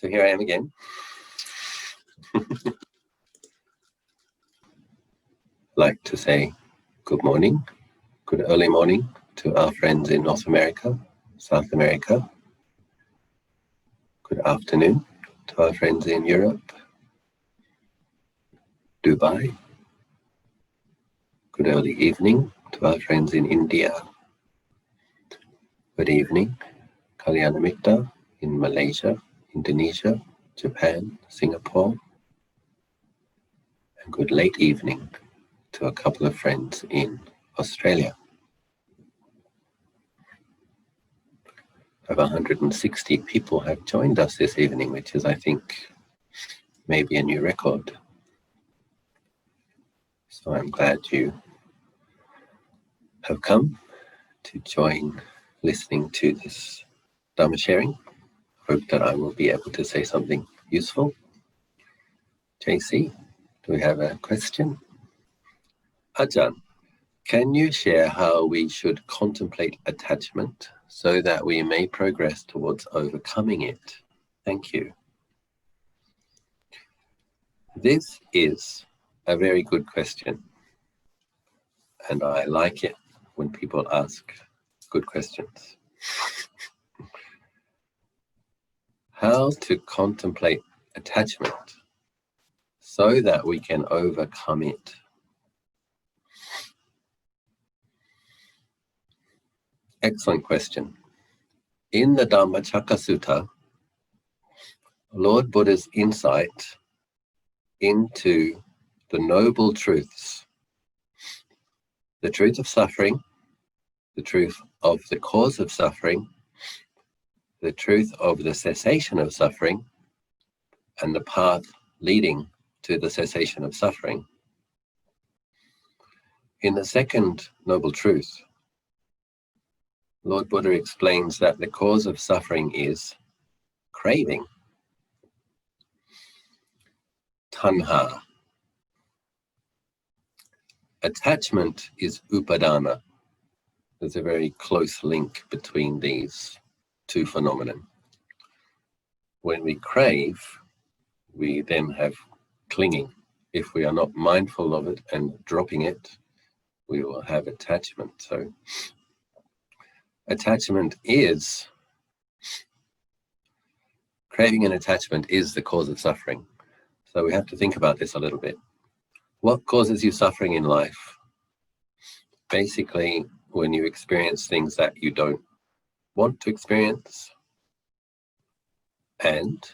So here I am again. Like to say good morning, good early morning to our friends in North America, South America. Good afternoon to our friends in Europe, Dubai. Good early evening to our friends in India. Good evening, kalyanamitta in Malaysia, Indonesia, Japan, Singapore. And good late evening to a couple of friends in Australia. Over 160 people have joined us this evening, which is, I think, maybe a new record. So I'm glad you have come to join listening to this Dhamma sharing. Hope that I will be able to say something useful. JC, do we have a question? Ajahn, can you share how we should contemplate attachment so that we may progress towards overcoming it? Thank you. This is a very good question, and I like it when people ask good questions. How to contemplate attachment so that we can overcome it. Excellent question. In the Dhammacakka Sutta, Lord Buddha's insight into the noble truths, the truth of suffering, the truth of the cause of suffering, the truth of the cessation of suffering, and the path leading to the cessation of suffering. In the second noble truth, Lord Buddha explains that the cause of suffering is craving, tanha. Attachment is upadana. There's a very close link between these two phenomena. When we crave, we then have clinging. If we are not mindful of it and dropping it, we will have attachment. So attachment is, craving and attachment is the cause of suffering. So we have to think about this a little bit. What causes you suffering in life? Basically, when you experience things that you don't want to experience, and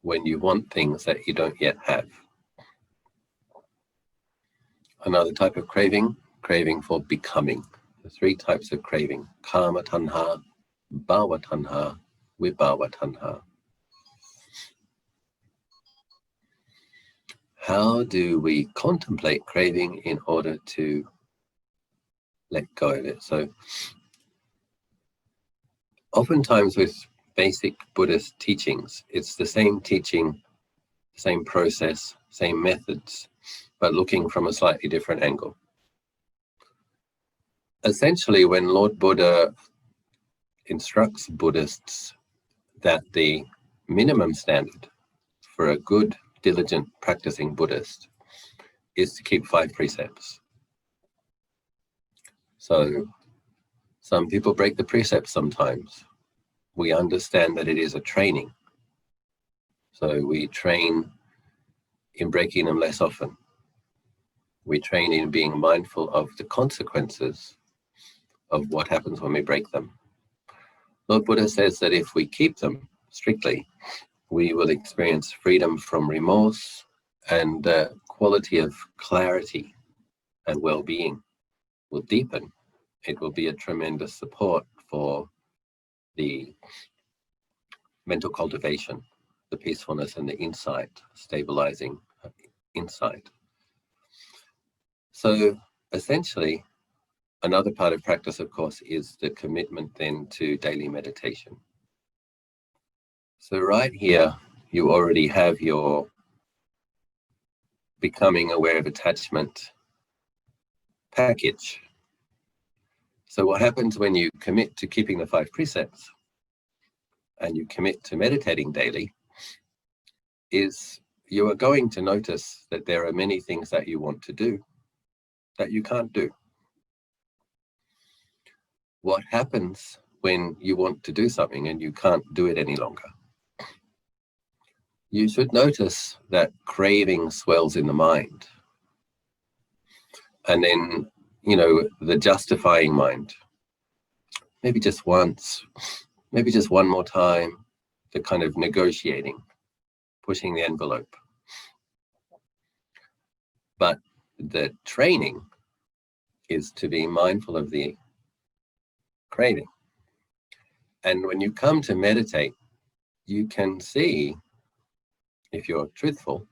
when you want things that you don't yet have. Another type of craving, craving for becoming. The three types of craving: kamma tanha, bhava tanha, vibhava tanha. How do we contemplate craving in order to let go of it? So oftentimes with basic Buddhist teachings, it's the same teaching, same process, same methods, but looking from a slightly different angle. Essentially, when Lord Buddha instructs Buddhists that the minimum standard for a good, diligent, practicing Buddhist is to keep 5 precepts. So some people break the precepts sometimes. We understand that it is a training. So we train in breaking them less often. We train in being mindful of the consequences of what happens when we break them. Lord Buddha says that if we keep them strictly, we will experience freedom from remorse and the quality of clarity and well-being will deepen. It will be a tremendous support for the mental cultivation, the peacefulness and the insight, stabilizing insight. So essentially, another part of practice, of course, is the commitment then to daily meditation. So right here, you already have your becoming aware of attachment package. So what happens when you commit to keeping the 5 precepts and you commit to meditating daily is you are going to notice that there are many things that you want to do that you can't do. What happens when you want to do something and you can't do it any longer? You should notice that craving swells in the mind. And then, the justifying mind, maybe just once, maybe just one more time, the kind of negotiating, pushing the envelope. But the training is to be mindful of the craving. And when you come to meditate, you can see, if you're truthful,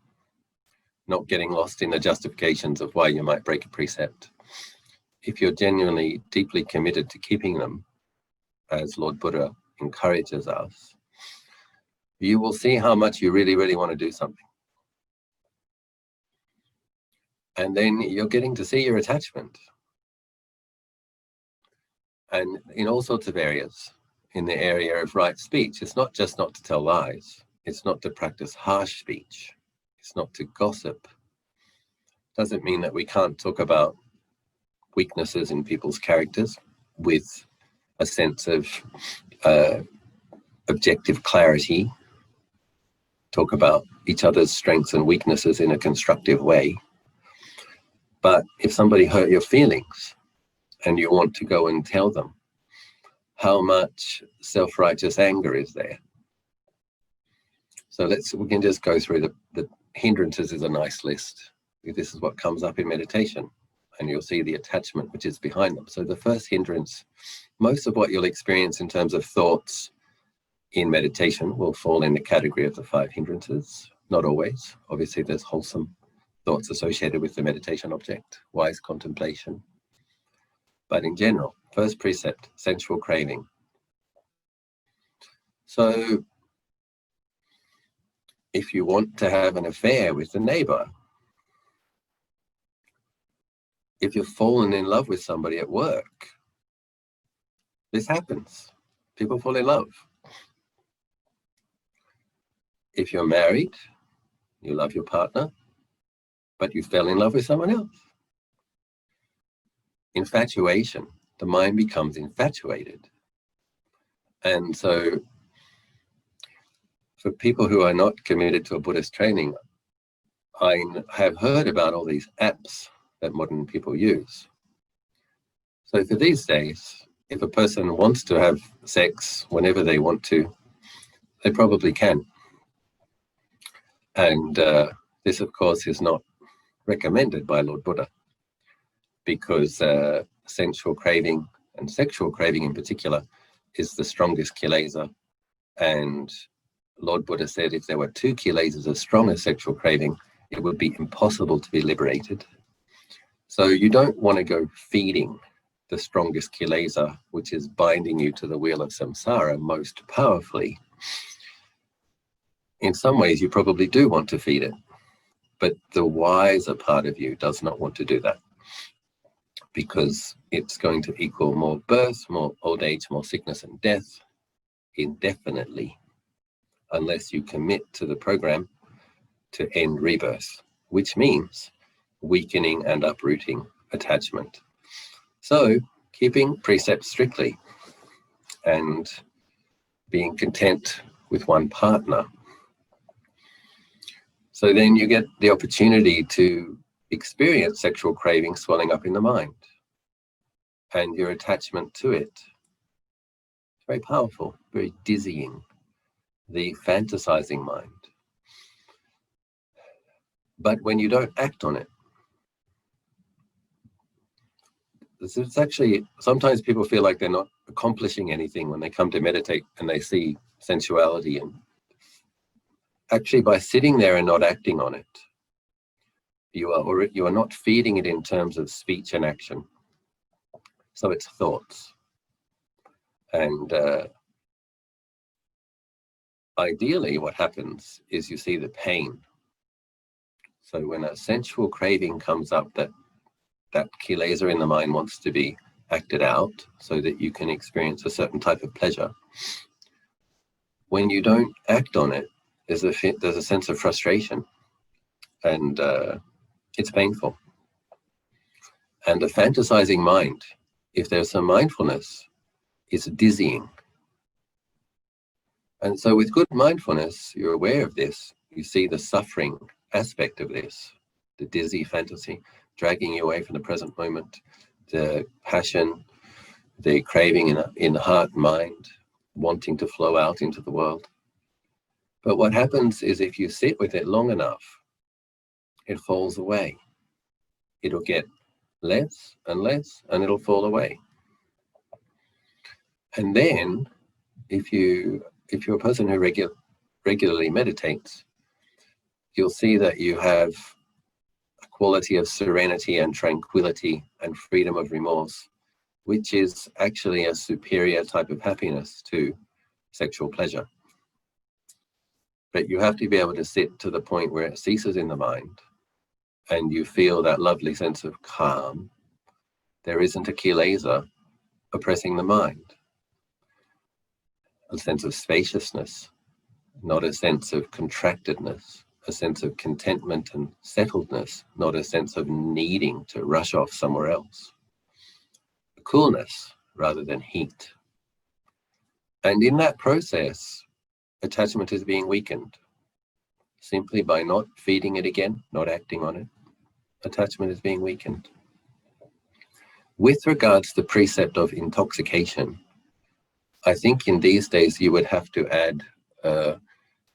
not getting lost in the justifications of why you might break a precept. If you're genuinely deeply committed to keeping them, as Lord Buddha encourages us, you will see how much you really, really want to do something. And then you're getting to see your attachment. And in all sorts of areas, in the area of right speech, it's not just not to tell lies. It's not to practice harsh speech. It's not to gossip. Doesn't mean that we can't talk about weaknesses in people's characters with a sense of objective clarity. Talk about each other's strengths and weaknesses in a constructive way. But if somebody hurt your feelings and you want to go and tell them, how much self-righteous anger is there? So we can just go through the hindrances is a nice list. This is what comes up in meditation, and you'll see the attachment which is behind them. So the first hindrance, most of what you'll experience in terms of thoughts in meditation will fall in the category of the 5 hindrances. Not always. Obviously, there's wholesome thoughts associated with the meditation object, wise contemplation. But in general, first precept, sensual craving. So if you want to have an affair with the neighbour, if you've fallen in love with somebody at work, this happens. People fall in love. If you're married, you love your partner, but you fell in love with someone else. Infatuation, the mind becomes infatuated. And so for people who are not committed to a Buddhist training, I have heard about all these apps that modern people use. So for these days, if a person wants to have sex whenever they want to, they probably can. And this, of course, is not recommended by Lord Buddha, because sensual craving and sexual craving in particular is the strongest kilesa. And Lord Buddha said if there were 2 kilesas as strong as sexual craving, it would be impossible to be liberated. So you don't want to go feeding the strongest kilesa, which is binding you to the wheel of samsara most powerfully. In some ways, you probably do want to feed it, but the wiser part of you does not want to do that, because it's going to equal more birth, more old age, more sickness and death indefinitely, unless you commit to the program to end rebirth, which means weakening and uprooting attachment. So keeping precepts strictly and being content with one partner. So then you get the opportunity to experience sexual craving swelling up in the mind and your attachment to it. It's very powerful, very dizzying, the fantasizing mind. But when you don't act on it, it's actually, sometimes people feel like they're not accomplishing anything when they come to meditate and they see sensuality. And actually, by sitting there and not acting on it, you are not feeding it in terms of speech and action. So it's thoughts. And ideally, what happens is you see the pain. So when a sensual craving comes up, that kilesa in the mind wants to be acted out so that you can experience a certain type of pleasure. When you don't act on it, there's a sense of frustration, and it's painful. And a fantasizing mind, if there's some mindfulness, is dizzying. And so with good mindfulness, you're aware of this. You see the suffering aspect of this, the dizzy fantasy, dragging you away from the present moment, the passion, the craving in the heart and mind, wanting to flow out into the world. But what happens is if you sit with it long enough, it falls away. It'll get less and less, and it'll fall away. And then, if you're a person who regularly meditates, you'll see that you have a quality of serenity and tranquility and freedom of remorse, which is actually a superior type of happiness to sexual pleasure. But you have to be able to sit to the point where it ceases in the mind and you feel that lovely sense of calm. There isn't a kilesa oppressing the mind. A sense of spaciousness, not a sense of contractedness, a sense of contentment and settledness, not a sense of needing to rush off somewhere else. A coolness rather than heat. And in that process, attachment is being weakened simply by not feeding it again, not acting on it. Attachment is being weakened. With regards to the precept of intoxication, I think in these days you would have to add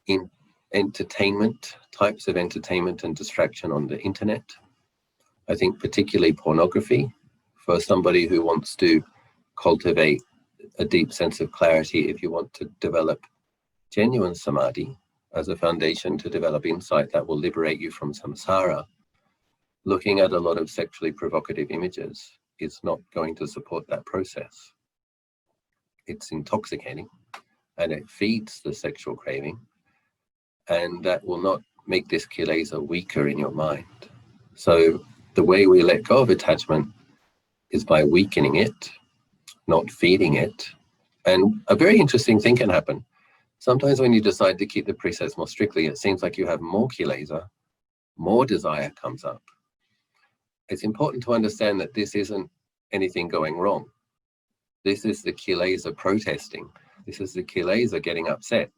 in entertainment, types of entertainment and distraction on the internet. I think particularly pornography, for somebody who wants to cultivate a deep sense of clarity, if you want to develop genuine samadhi as a foundation to develop insight that will liberate you from samsara, looking at a lot of sexually provocative images is not going to support that process. It's intoxicating and it feeds the sexual craving, and that will not make this kilesa weaker in your mind. So the way we let go of attachment is by weakening it, not feeding it. And a very interesting thing can happen. Sometimes when you decide to keep the precepts more strictly, it seems like you have more kilesa, more desire comes up. It's important to understand that this isn't anything going wrong. This is the kilesa protesting. This is the kilesa getting upset.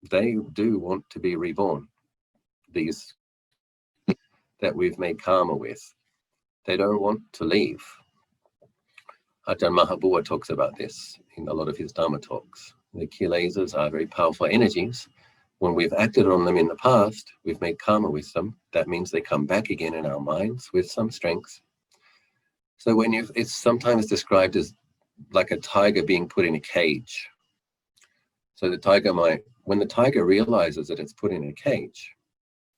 They do want to be reborn. These that we've made karma with, they don't want to leave. Ajahn Mahabua talks about this in a lot of his Dhamma talks. The kilesas are very powerful energies. When we've acted on them in the past, we've made karma with them. That means they come back again in our minds with some strength. So it's sometimes described as like a tiger being put in a cage. So the tiger when the tiger realizes that it's put in a cage,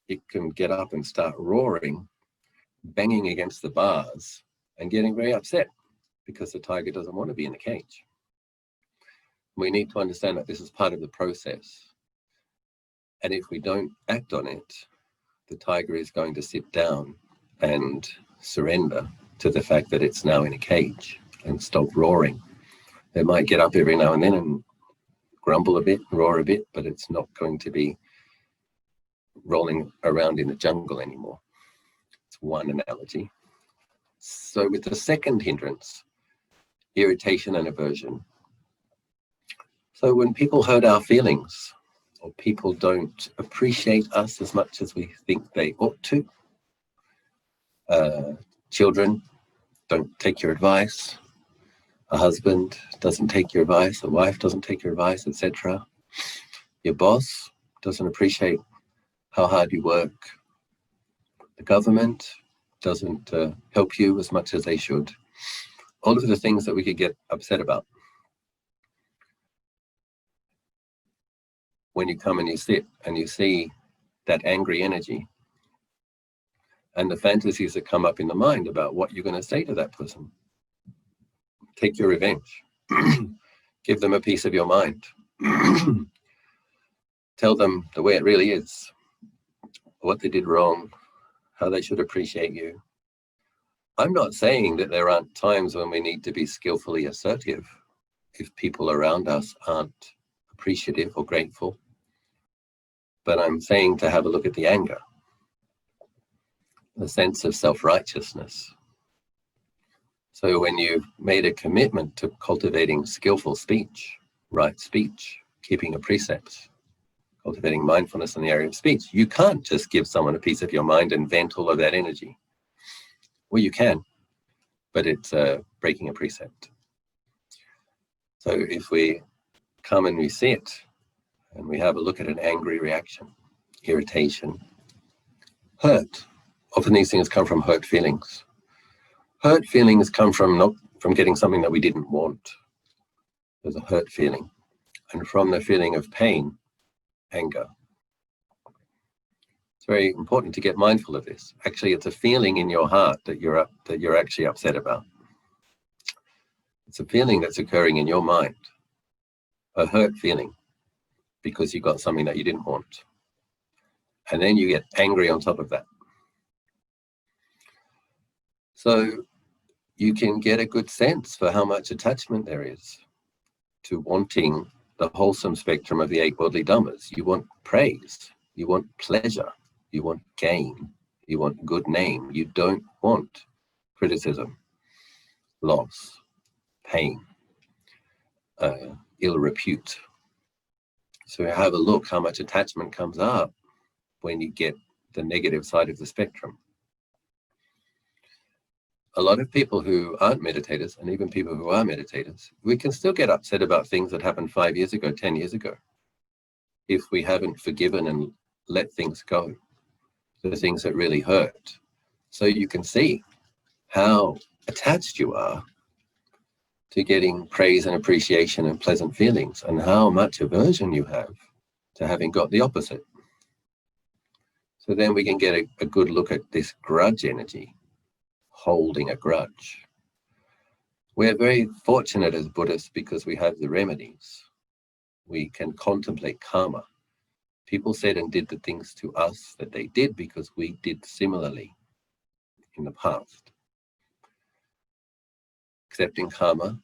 it can get up and start roaring, banging against the bars and getting very upset because the tiger doesn't want to be in a cage. We need to understand that this is part of the process. And if we don't act on it, the tiger is going to sit down and surrender to the fact that it's now in a cage and stop roaring. It might get up every now and then and grumble a bit, roar a bit, but it's not going to be rolling around in the jungle anymore. It's one analogy. So with the second hindrance, irritation and aversion. So when people hurt our feelings, or people don't appreciate us as much as we think they ought to, children don't take your advice, a husband doesn't take your advice, a wife doesn't take your advice, etc. Your boss doesn't appreciate how hard you work. The government doesn't help you as much as they should. All of the things that we could get upset about. When you come and you sit and you see that angry energy and the fantasies that come up in the mind about what you're going to say to that person. Take your revenge. Give them a piece of your mind. Tell them the way it really is, what they did wrong, how they should appreciate you. I'm not saying that there aren't times when we need to be skillfully assertive if people around us aren't appreciative or grateful. but I'm saying to have a look at the anger, the sense of self-righteousness. So when you've made a commitment to cultivating skillful speech, right speech, keeping a precept, cultivating mindfulness in the area of speech, you can't just give someone a piece of your mind and vent all of that energy. Well, you can, but it's breaking a precept. So if we come and we sit and we have a look at an angry reaction, irritation, hurt. Often these things come from hurt feelings. Hurt feelings come from getting something that we didn't want. There's a hurt feeling. And from the feeling of pain, anger. It's very important to get mindful of this. Actually, it's a feeling in your heart that you're actually upset about. It's a feeling that's occurring in your mind, a hurt feeling, because you got something that you didn't want. And then you get angry on top of that. So you can get a good sense for how much attachment there is to wanting the wholesome spectrum of the 8 worldly dhammas. You want praise, you want pleasure, you want gain, you want good name. You don't want criticism, loss, pain, ill repute. So have a look how much attachment comes up when you get the negative side of the spectrum. A lot of people who aren't meditators, and even people who are meditators, we can still get upset about things that happened 5 years ago, 10 years ago, if we haven't forgiven and let things go, the things that really hurt. So you can see how attached you are to getting praise and appreciation and pleasant feelings, and how much aversion you have to having got the opposite. So then we can get a good look at this grudge energy, holding a grudge. We're very fortunate as Buddhists because we have the remedies. We can contemplate karma. People said and did the things to us that they did because we did similarly in the past. Accepting karma,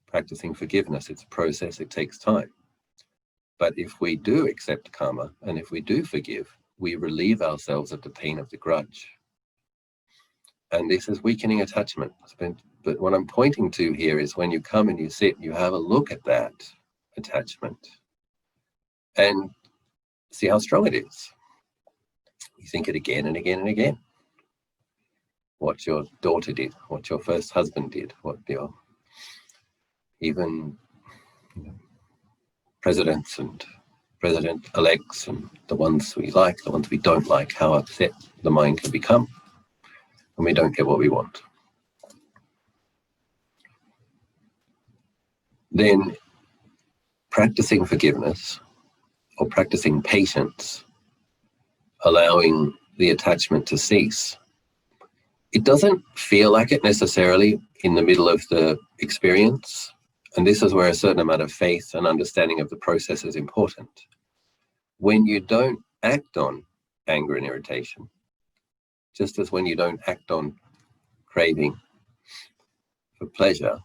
practicing forgiveness, it's a process, it takes time. But if we do accept karma and if we do forgive, we relieve ourselves of the pain of the grudge. And this is weakening attachment. But what I'm pointing to here is when you come and you sit, you have a look at that attachment and see how strong it is. You think it again and again and again. What your daughter did, what your first husband did, what your even presidents and president-elects and the ones we like, the ones we don't like, how upset the mind can become when we don't get what we want. Then practicing forgiveness or practicing patience, allowing the attachment to cease. It doesn't feel like it necessarily in the middle of the experience. And this is where a certain amount of faith and understanding of the process is important. When you don't act on anger and irritation, just as when you don't act on craving for pleasure,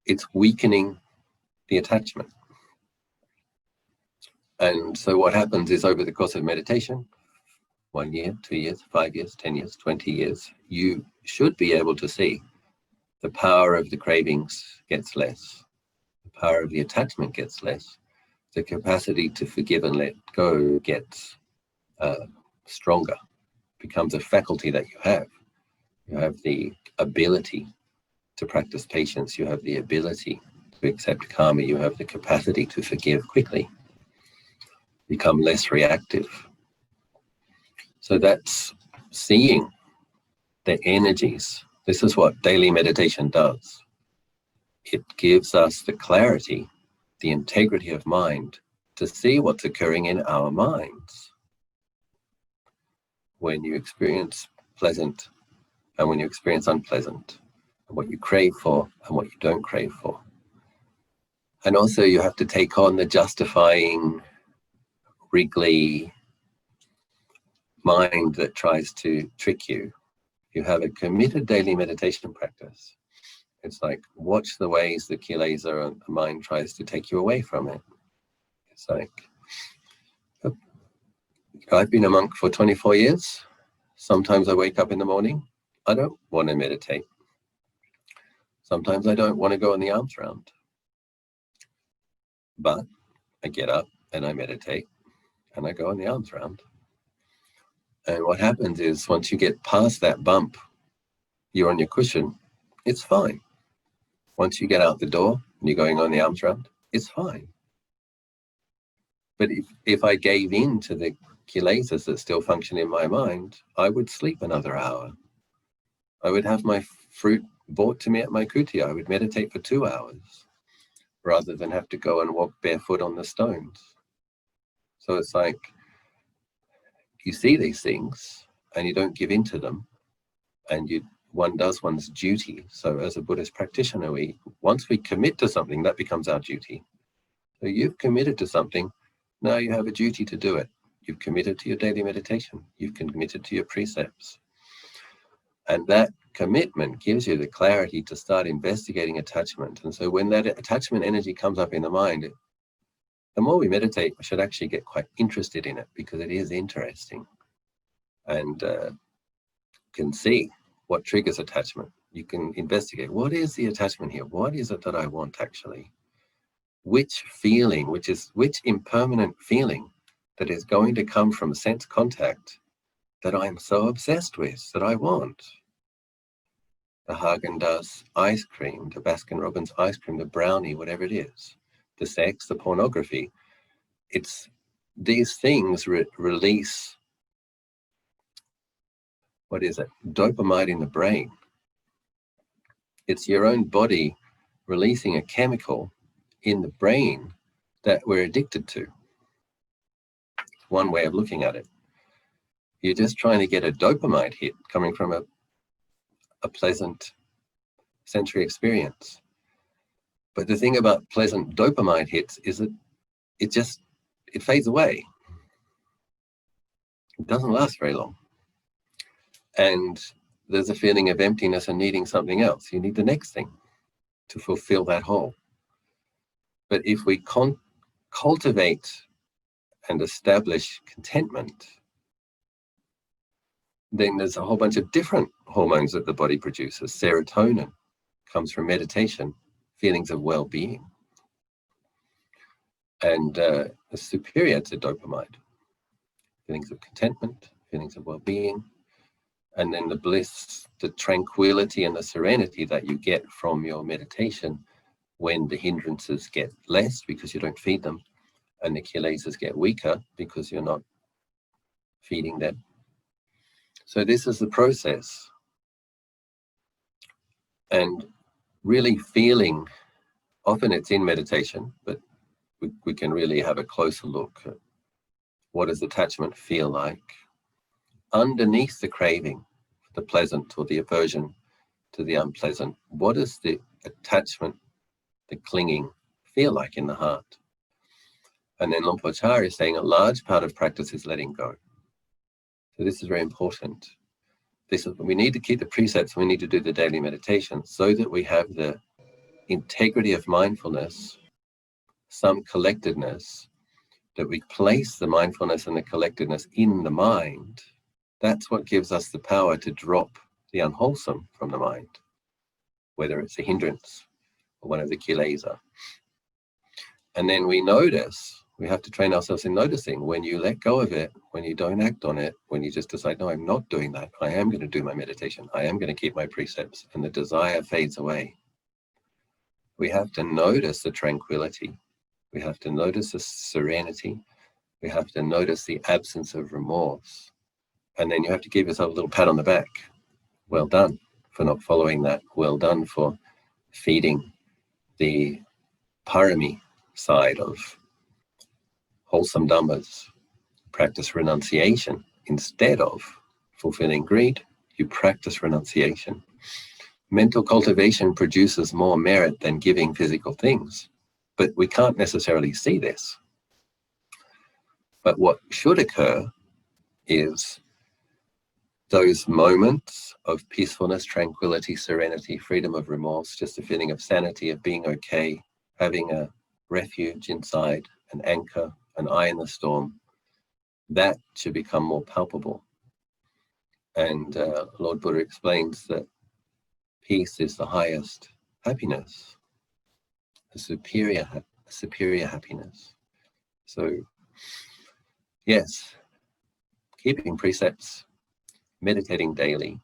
it's weakening the attachment. And so what happens is over the course of meditation, 1 year, 2 years, 5 years, 10 years, 20 years, you should be able to see the power of the cravings gets less, the power of the attachment gets less, the capacity to forgive and let go gets stronger, becomes a faculty that you have. You have the ability to practice patience, you have the ability to accept karma, you have the capacity to forgive quickly, become less reactive. So that's seeing the energies. This is what daily meditation does. It gives us the clarity, the integrity of mind to see what's occurring in our minds. When you experience pleasant and when you experience unpleasant, and what you crave for and what you don't crave for. And also you have to take on the justifying, wriggly mind that tries to trick you. You have a committed daily meditation practice. It's like, watch the ways the kilesa and the mind tries to take you away from it. It's like, I've been a monk for 24 years. Sometimes I wake up in the morning, I don't want to meditate. Sometimes I don't want to go on the arms round. But I get up and I meditate and I go on the arms round. And what happens is once you get past that bump, you're on your cushion, it's fine. Once you get out the door and you're going on the arms round, it's fine. But if I gave in to the kilesas that still function in my mind, I would sleep another hour. I would have my fruit brought to me at my kuti. I would meditate for 2 hours rather than have to go and walk barefoot on the stones. So it's like you see these things and you don't give in to them, and one does one's duty. So as a Buddhist practitioner, once we commit to something, that becomes our duty. So you've committed to something, now you have a duty to do it. You've committed to your daily meditation. You've committed to your precepts. And that commitment gives you the clarity to start investigating attachment. And so when that attachment energy comes up in the mind, the more we meditate, we should actually get quite interested in it, because it is interesting. And can see what triggers attachment. You can investigate, what is the attachment here? What is it that I want actually? Which feeling, which impermanent feeling that is going to come from sense contact that I'm so obsessed with, that I want? The Haagen-Dazs ice cream, the Baskin-Robbins ice cream, the brownie, whatever it is, the sex, the pornography. It's these things release, what is it? Dopamine in the brain. It's your own body releasing a chemical in the brain that we're addicted to. One way of looking at it. You're just trying to get a dopamine hit coming from a pleasant sensory experience. But the thing about pleasant dopamine hits is that it fades away. It doesn't last very long. And there's a feeling of emptiness and needing something else. You need the next thing to fulfill that hole. But if we cultivate and establish contentment, then there's a whole bunch of different hormones that the body produces. Serotonin comes from meditation, feelings of well-being, and superior to dopamine, feelings of contentment, feelings of well-being, and then the bliss, the tranquility and the serenity that you get from your meditation when the hindrances get less because you don't feed them, and the kilesas get weaker because you're not feeding them. So this is the process. And really feeling, often it's in meditation, but we can really have a closer look at what does attachment feel like underneath the craving, the pleasant or the aversion to the unpleasant. What does the attachment, the clinging, feel like in the heart? And then Luang Por Chah is saying a large part of practice is letting go. So this is very important. We need to keep the precepts, we need to do the daily meditation so that we have the integrity of mindfulness, some collectedness, that we place the mindfulness and the collectedness in the mind. That's what gives us the power to drop the unwholesome from the mind, whether it's a hindrance or one of the kilesa. And then we notice, we have to train ourselves in noticing when you let go of it, when you don't act on it, when you just decide, no, I'm not doing that. I am going to do my meditation. I am going to keep my precepts, and the desire fades away. We have to notice the tranquility. We have to notice the serenity. We have to notice the absence of remorse. And then you have to give yourself a little pat on the back. Well done for not following that. Well done for feeding the parami side of wholesome dhammas. Practice renunciation. Instead of fulfilling greed, you practice renunciation. Mental cultivation produces more merit than giving physical things, but we can't necessarily see this. But what should occur is those moments of peacefulness, tranquility, serenity, freedom of remorse, just a feeling of sanity, of being okay, having a refuge inside, an anchor, an eye in the storm. that should become more palpable. And Lord Buddha explains that peace is the highest happiness, a superior happiness. So, yes, keeping precepts, meditating daily,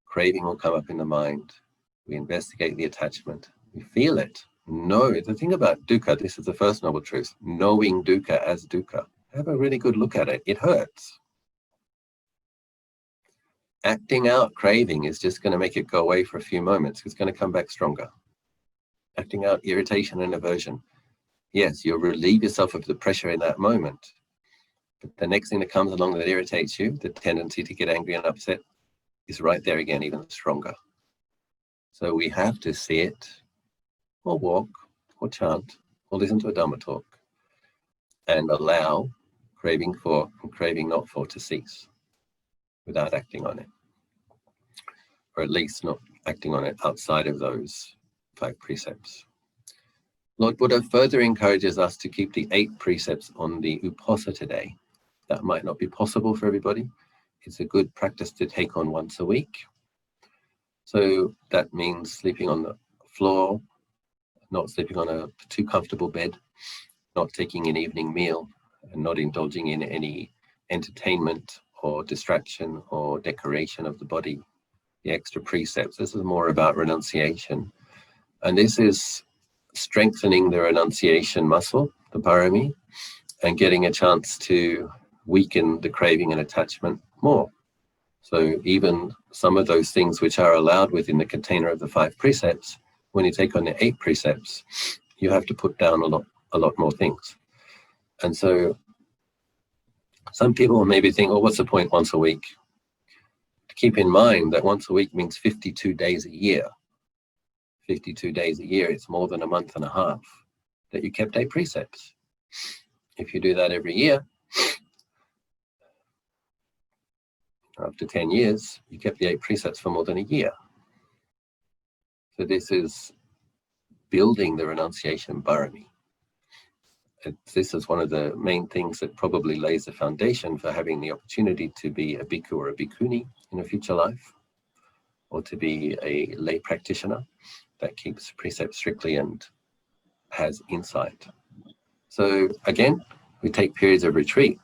craving will come up in the mind. We investigate the attachment. We feel it. Know the thing about dukkha, this is the first noble truth, knowing dukkha as dukkha. Have a really good look at it. It hurts. Acting out craving is just going to make it go away for a few moments. It's going to come back stronger. Acting out irritation and aversion. Yes, you'll relieve yourself of the pressure in that moment. But the next thing that comes along that irritates you, the tendency to get angry and upset, is right there again, even stronger. So we have to see it, or walk, or chant, or listen to a Dhamma talk, and allow craving for and craving not for to cease without acting on it, or at least not acting on it outside of those 5 precepts. Lord Buddha further encourages us to keep the 8 precepts on the Uposatha day. That might not be possible for everybody. It's a good practice to take on once a week. So that means sleeping on the floor, not sleeping on a too comfortable bed, not taking an evening meal, and not indulging in any entertainment or distraction or decoration of the body. The extra precepts, this is more about renunciation. And this is strengthening the renunciation muscle, the parami, and getting a chance to weaken the craving and attachment more. So even some of those things which are allowed within the container of the 5 precepts, when you take on the 8 precepts, you have to put down a lot more things. And so some people will maybe think, well, what's the point once a week? To keep in mind that once a week means 52 days a year. 52 days a year, it's more than a month and a half that you kept 8 precepts. If you do that every year, after 10 years, you kept the 8 precepts for more than a year. So this is building the renunciation parami. This is one of the main things that probably lays the foundation for having the opportunity to be a bhikkhu or a bhikkhuni in a future life, or to be a lay practitioner that keeps precepts strictly and has insight. So again, we take periods of retreat.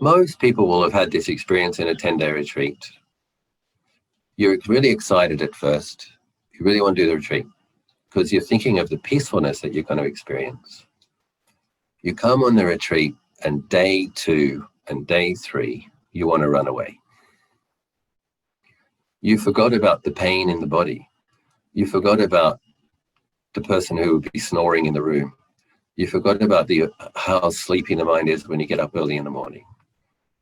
Most people will have had this experience in a 10-day retreat. You're really excited at first. You really want to do the retreat because you're thinking of the peacefulness that you're going to experience. You come on the retreat, and day 2 and day 3, you want to run away. You forgot about the pain in the body. You forgot about the person who would be snoring in the room. You forgot about how sleepy the mind is when you get up early in the morning.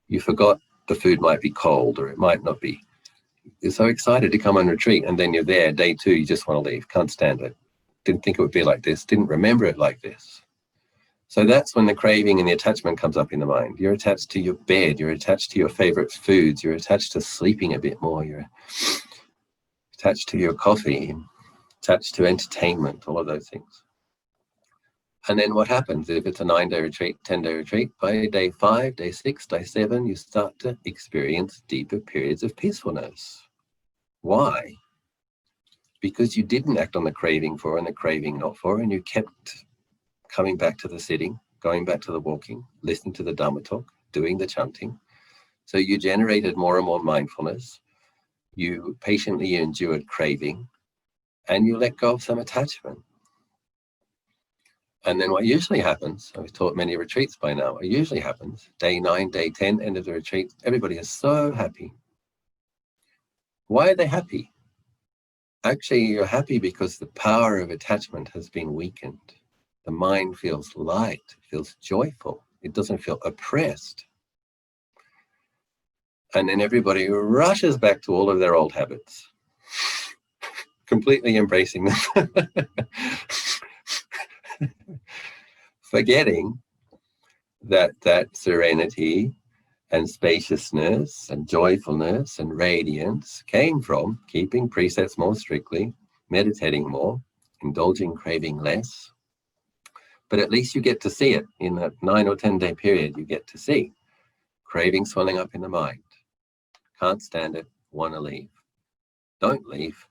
You forgot the food might be cold or it might not be. You're so excited to come on retreat, and then you're there, day 2, you just want to leave, can't stand it. Didn't think it would be like this, didn't remember it like this. So that's when the craving and the attachment comes up in the mind. You're attached to your bed, you're attached to your favorite foods, you're attached to sleeping a bit more, you're attached to your coffee, attached to entertainment, all of those things. And then what happens if it's a 9-day retreat, 10-day retreat? By day 5, day 6, day 7, you start to experience deeper periods of peacefulness. Why? Because you didn't act on the craving for and the craving not for, and you kept coming back to the sitting, going back to the walking, listening to the Dhamma talk, doing the chanting. So you generated more and more mindfulness. You patiently endured craving, and you let go of some attachment. And then what usually happens, I've taught many retreats by now, what usually happens, day 9, day 10, end of the retreat, everybody is so happy. Why are they happy? Actually, you're happy because the power of attachment has been weakened. The mind feels light, feels joyful. It doesn't feel oppressed. And then everybody rushes back to all of their old habits, completely embracing them. Forgetting that serenity and spaciousness and joyfulness and radiance came from keeping precepts more strictly, meditating more, indulging craving less, But at least you get to see it in that 9 or 10 day period. You get to see craving swelling up in the mind. Can't stand it, want to leave. Don't leave.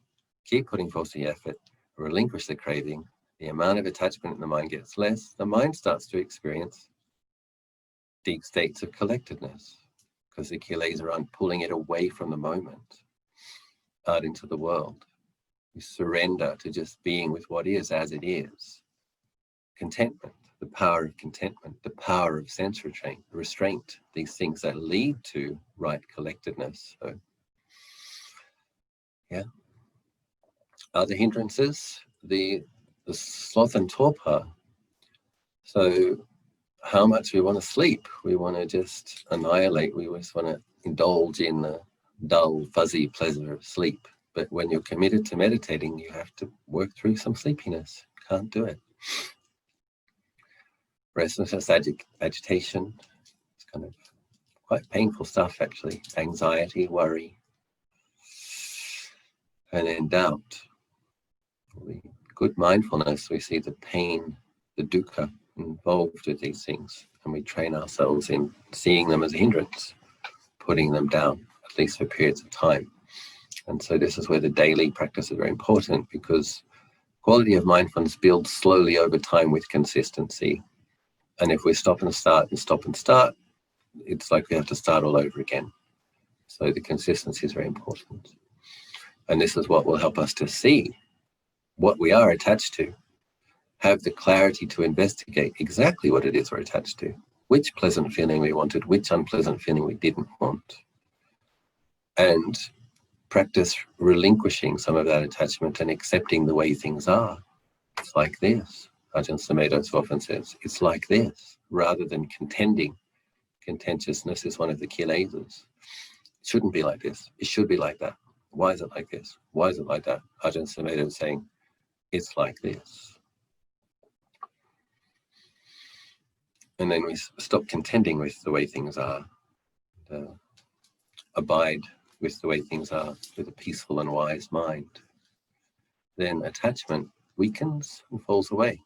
Keep putting forth the effort. Relinquish the craving. The amount of attachment in the mind gets less. The mind starts to experience deep states of collectedness because the kilesa aren't pulling it away from the moment out into the world. You surrender to just being with what is as it is. Contentment, the power of contentment, the power of sense restraint, these things that lead to right collectedness. So, yeah. Other hindrances, the sloth and torpor. So how much we want to sleep, we want to just annihilate, we just want to indulge in the dull, fuzzy pleasure of sleep. But when you're committed to meditating, you have to work through some sleepiness. Can't do it. Restlessness, agitation, it's kind of quite painful stuff actually. Anxiety, worry, and then doubt. The good mindfulness, we see the pain, the dukkha involved with these things, and we train ourselves in seeing them as a hindrance, putting them down, at least for periods of time. And so this is where the daily practice is very important, because quality of mindfulness builds slowly over time with consistency. And if we stop and start, it's like we have to start all over again. So the consistency is very important. And this is what will help us to see what we are attached to, have the clarity to investigate exactly what it is we're attached to, which pleasant feeling we wanted, which unpleasant feeling we didn't want, and practice relinquishing some of that attachment and accepting the way things are. It's like this. Ajahn Sumedho often says, it's like this, rather than contending. Contentiousness is one of the kilesas. It shouldn't be like this. It should be like that. Why is it like this? Why is it like that? Ajahn Sumedho is saying, it's like this. And then we stop contending with the way things are. Abide with the way things are with a peaceful and wise mind. Then attachment weakens and falls away.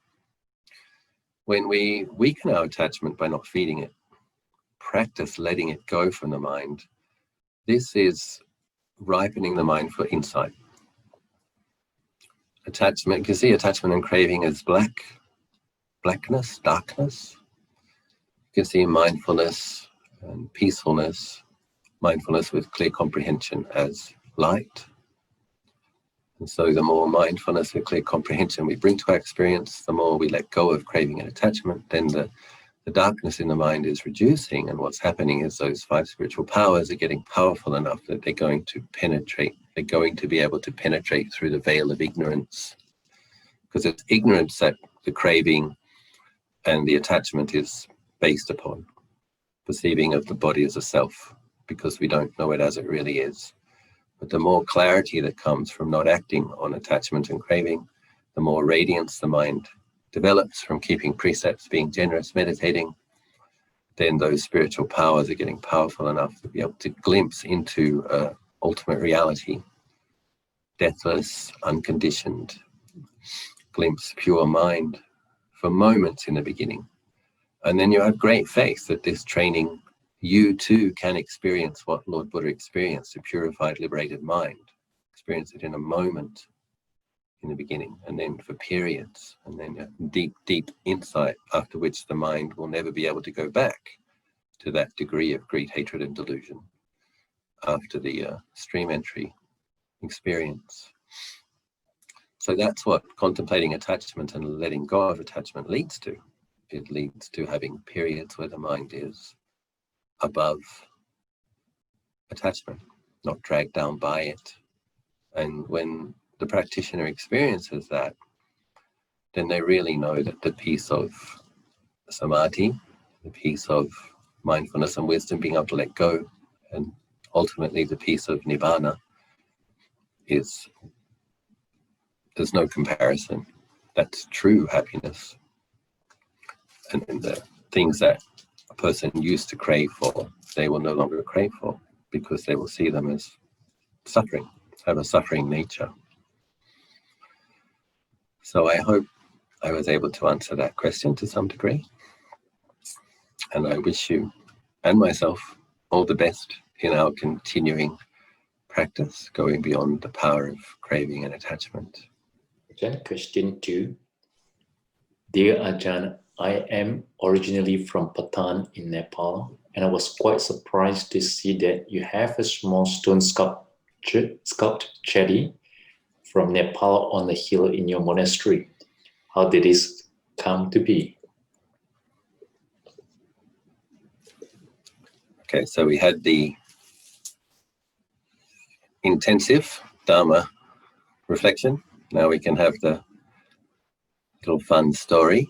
When we weaken our attachment by not feeding it, practice letting it go from the mind, this is ripening the mind for insight. Attachment, you can see attachment and craving as blackness, darkness. You can see mindfulness and peacefulness, mindfulness with clear comprehension as light. And so the more mindfulness and clear comprehension we bring to our experience, the more we let go of craving and attachment, then the darkness in the mind is reducing, and what's happening is those 5 spiritual powers are getting powerful enough that they're going to penetrate. They're going to be able to penetrate through the veil of ignorance, because it's ignorance that the craving and the attachment is based upon, perceiving of the body as a self, because we don't know it as it really is. But the more clarity that comes from not acting on attachment and craving, the more radiance the mind develops from keeping precepts, being generous, meditating, then those spiritual powers are getting powerful enough to be able to glimpse into ultimate reality, deathless, unconditioned, glimpse pure mind for moments in the beginning. And then you have great faith that this training, you too can experience what Lord Buddha experienced, a purified, liberated mind. Experience it in a moment in the beginning, and then for periods, and then a deep, deep insight, after which the mind will never be able to go back to that degree of greed, hatred, and delusion after the stream entry experience. So that's what contemplating attachment and letting go of attachment leads to. It leads to having periods where the mind is above attachment, not dragged down by it. And when the practitioner experiences that, then they really know that the peace of samadhi, the peace of mindfulness and wisdom, being able to let go, and ultimately the peace of nibbana, there's no comparison. That's true happiness. And the things that a person used to crave for, they will no longer crave for, because they will see them as suffering, have a suffering nature. So I hope I was able to answer that question to some degree. And I wish you and myself all the best in our continuing practice, going beyond the power of craving and attachment. Then question 2. Dear Ajahn, I am originally from Patan in Nepal, and I was quite surprised to see that you have a small stone sculpted chedi from Nepal on the hill in your monastery. How did this come to be? Okay, so we had the intensive Dhamma reflection. Now we can have the little fun story.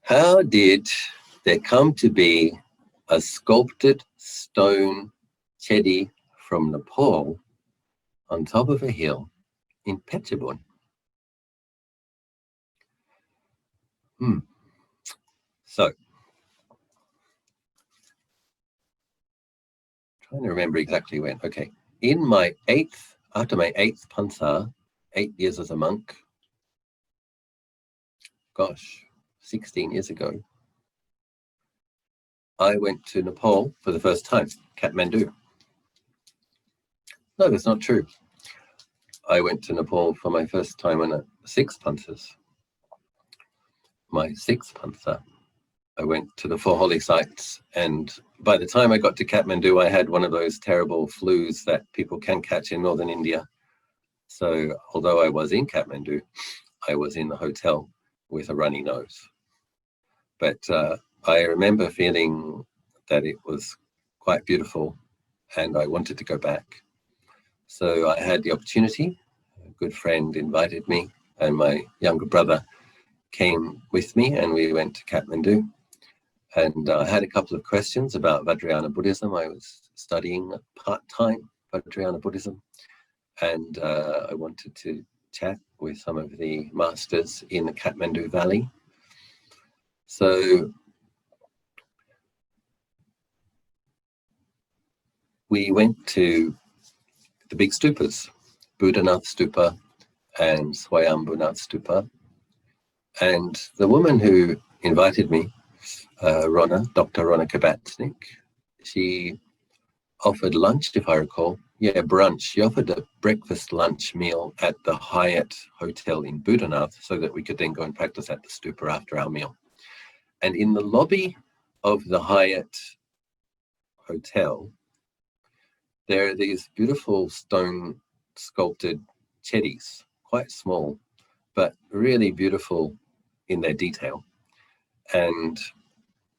How did there come to be a sculpted stone chedi from Nepal on top of a hill in Phetchabun? So, trying to remember exactly when. Okay, after my 8th Pansa, 8 years as a monk, 16 years ago, I went to Nepal for the first time, Kathmandu. No, that's not true. I went to Nepal for my first time on 6 Pansas. My 6th Pansa, I went to the 4 holy sites, and by the time I got to Kathmandu, I had one of those terrible flus that people can catch in northern India. So although I was in Kathmandu, I was in the hotel with a runny nose. But I remember feeling that it was quite beautiful and I wanted to go back. So I had the opportunity. A good friend invited me and my younger brother came with me and we went to Kathmandu. And I had a couple of questions about Vajrayana Buddhism. I was studying part-time Vajrayana Buddhism, and I wanted to chat with some of the masters in the Kathmandu Valley. So we went to the big stupas, Buddhanath Stupa and Swayambhunath Stupa. And the woman who invited me, Dr. Rona Kabatsnik, she offered lunch, if I recall. Yeah, brunch. She offered a breakfast lunch meal at the Hyatt Hotel in Buddhanath so that we could then go and practice at the stupa after our meal. And in the lobby of the Hyatt Hotel, there are these beautiful stone sculpted chedis, quite small, but really beautiful in their detail. And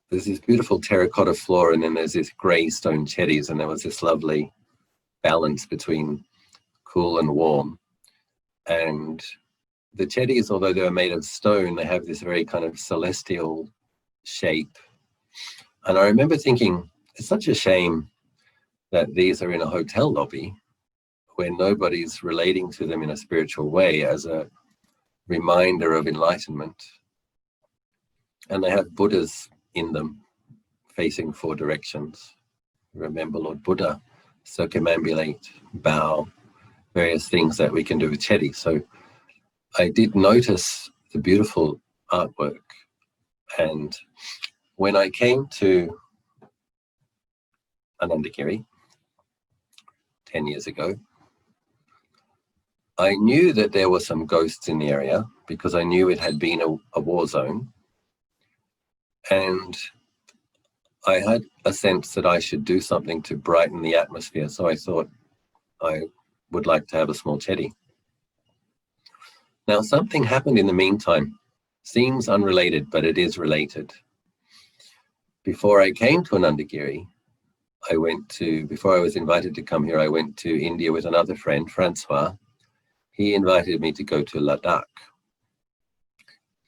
there's this beautiful terracotta floor, and then there's this grey stone chedis, and there was this lovely balance between cool and warm. And the chedis, although they were made of stone, they have this very kind of celestial shape. And I remember thinking, it's such a shame that these are in a hotel lobby where nobody's relating to them in a spiritual way as a reminder of enlightenment. And they have Buddhas in them facing 4 directions. Remember Lord Buddha, circumambulate, bow, various things that we can do with chedi. So I did notice the beautiful artwork. And when I came to Anandagiri 10 years ago, I knew that there were some ghosts in the area because I knew it had been a war zone. And I had a sense that I should do something to brighten the atmosphere. So I thought I would like to have a small chedi. Now, something happened in the meantime. Seems unrelated, but it is related. Before I came to Anandagiri, before I was invited to come here, I went to India with another friend, Francois. He invited me to go to Ladakh.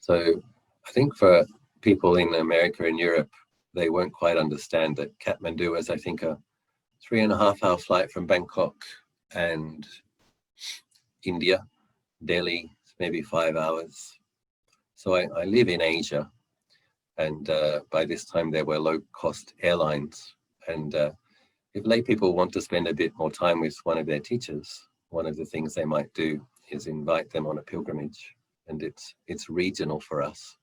So I think for people in America and Europe, they won't quite understand that Kathmandu is, I think, a 3.5-hour flight from Bangkok, and India, Delhi, maybe 5 hours. So I live in Asia, and by this time there were low-cost airlines. And if lay people want to spend a bit more time with one of their teachers, one of the things they might do is invite them on a pilgrimage, and it's regional for us.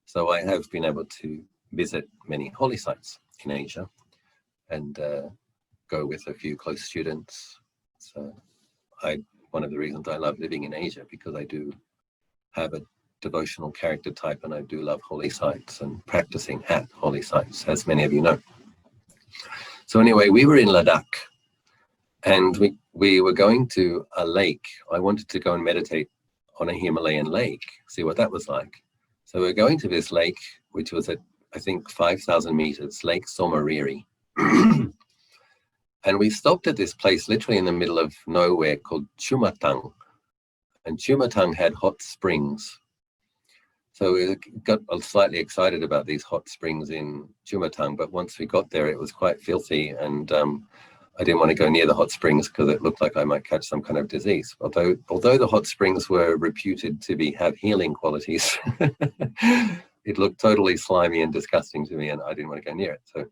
So I have been able to visit many holy sites in Asia and go with a few close students. So one of the reasons I love living in Asia, because I do have a devotional character type, and I do love holy sites and practicing at holy sites, as many of you know. So anyway, we were in Ladakh, and we were going to a lake. I wanted to go and meditate on a Himalayan lake, see what that was like. So we're going to this lake, which was at, I think, 5,000 meters, Lake Somariri. And we stopped at this place literally in the middle of nowhere called Chumatang. And Chumatang had hot springs. So we got slightly excited about these hot springs in Chumatang, but once we got there, it was quite filthy, and I didn't want to go near the hot springs because it looked like I might catch some kind of disease. Although the hot springs were reputed to have healing qualities, it looked totally slimy and disgusting to me, and I didn't want to go near it.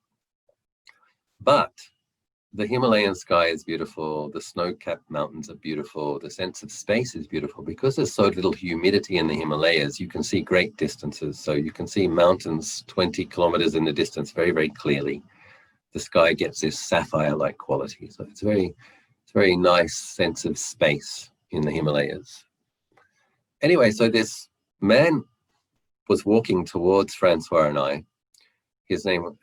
But the Himalayan sky is beautiful, the snow-capped mountains are beautiful, the sense of space is beautiful. Because there's so little humidity in the Himalayas, you can see great distances. So you can see mountains 20 kilometers in the distance very, very clearly. The sky gets this sapphire-like quality. So it's a very nice sense of space in the Himalayas. Anyway, so this man was walking towards Francois and I.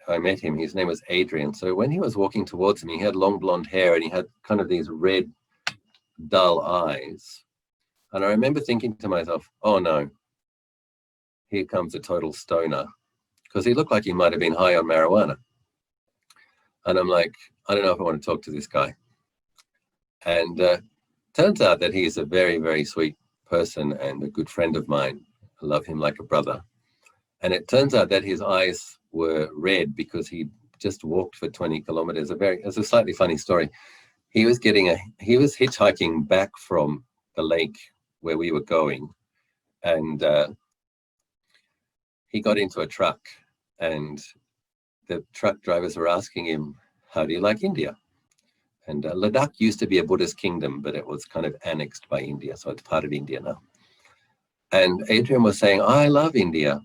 I met him, his name was Adrian. So when he was walking towards me, he had long blonde hair and he had kind of these red, dull eyes. And I remember thinking to myself, oh no, here comes a total stoner, because he looked like he might have been high on marijuana. And I'm like, I don't know if I want to talk to this guy. And turns out that he's a very, very sweet person and a good friend of mine. I love him like a brother. And it turns out that his eyes were red because he just walked for 20 kilometers. It's a slightly funny story. He was hitchhiking back from the lake where we were going, and he got into a truck, and the truck drivers were asking him, how do you like India? And Ladakh used to be a Buddhist kingdom, but it was kind of annexed by India, so it's part of India now. And Adrian was saying, I love India,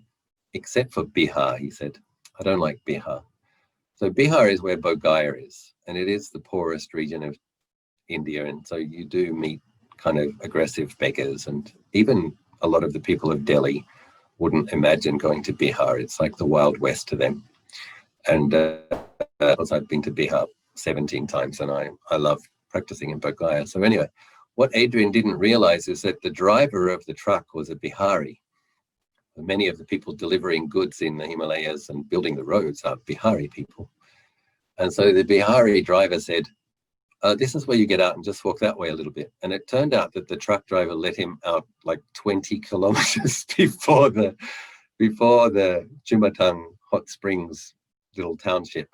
except for Bihar, he said. I don't like Bihar. So Bihar is where Bodh Gaya is, and it is the poorest region of India. And so you do meet kind of aggressive beggars, and even a lot of the people of Delhi wouldn't imagine going to Bihar. It's like the Wild West to them. And I've been to Bihar 17 times, and I love practicing in Bodh Gaya. So anyway, what Adrian didn't realize is that the driver of the truck was a Bihari. Many of the people delivering goods in the Himalayas and building the roads are Bihari people. And so the Bihari driver said, this is where you get out and just walk that way a little bit. And it turned out that the truck driver let him out like 20 kilometers before the Chumatang Hot Springs little township,